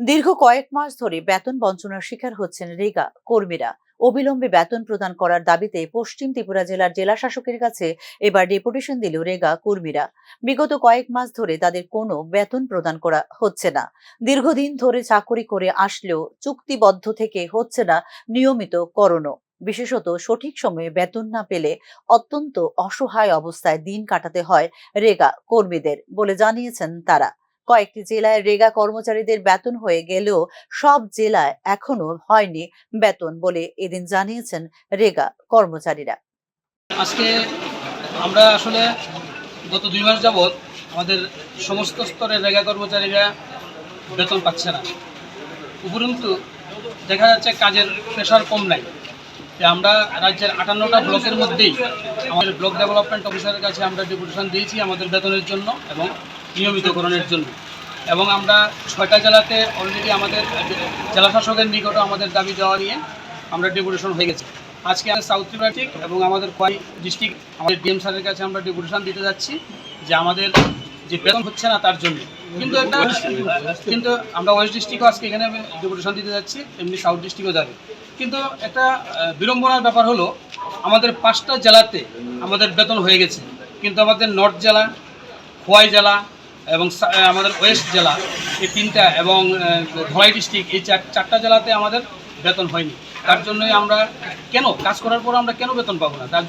দীর্ঘ কয়েক মাস ধরে বেতন বঞ্চনার শিকার হচ্ছেন রেগা কর্মীরা। অবিলম্বে বেতন প্রদান করার দাবিতে পশ্চিম ত্রিপুরা জেলার জেলা শাসকের কাছে এবার ডেপুটেশন দিল রেগা কর্মীরা। বিগত কয়েক মাস ধরে তাদের কোনো বেতন প্রদান করা হচ্ছে না। দীর্ঘদিন ধরে চাকরি করে আসলেও চুক্তিবদ্ধ থেকে হচ্ছে না নিয়মিত করণও। বিশেষত সঠিক সময়ে বেতন না পেলে অত্যন্ত অসহায় অবস্থায় দিন কাটাতে হয় রেগা কর্মীদের বলে জানিয়েছেন তারা। কয়েকটি জেলায় রেগা কর্মচারীদের বেতন হয়ে গেলেও সব জেলায় এখনো হয়নি বেতন বলে এদিন জানিয়েছেন রেগা কর্মচারীরা। আজকে আমরা আসলে গত 2 মাস যাবৎ আমাদের সমস্ত স্তরের রেগা কর্মচারীরা বেতন পাচ্ছে না। উপরন্তু দেখা যাচ্ছে কাজের প্রেশার কম নাই। আমরা রাজ্যের 58টা ব্লকের মধ্যেই আমাদের ব্লক ডেভেলপমেন্ট অফিসারের কাছে আমরা ডেপুটেশন দিয়েছি আমাদের বেতনের জন্য এবং নিয়মিতকরণের জন্য। এবং আমরা 6টা জেলাতে অলরেডি আমাদের জেলা শাসকের নিকটে আমাদের দাবি দেওয়া নিয়ে আমরা ডেপুটেশন হয়ে গেছে। আজকে আমাদের সাউথ ত্রিপুরা এবং আমাদের খোয়াই ডিস্ট্রিক্ট আমাদের ডিএম স্যারের কাছে আমরা ডেপুটেশন দিতে যাচ্ছি যে আমাদের যে বেতন হচ্ছে না তার জন্য। কিন্তু আমরা ওয়েস্ট ডিস্ট্রিক্টও আজকে এখানে ডেপুটেশন দিতে যাচ্ছি, এমনি সাউথ ডিস্ট্রিক্টও যাবে। কিন্তু একটা বিড়ম্বনার ব্যাপার হলো আমাদের 5টা জেলাতে আমাদের বেতন হয়ে গেছে, কিন্তু আমাদের নর্থ জেলা, খোয়াই জেলা এবং আমাদের ওয়েস্ট জেলা এই 3টা এবং ধলাই ডিস্ট্রিক্ট এই 4টা জেলাতে আমাদের বেতন হয়নি। তার জন্যই আমরা কেন কাজ করার পর আমরা কেন বেতন পাবো না, তার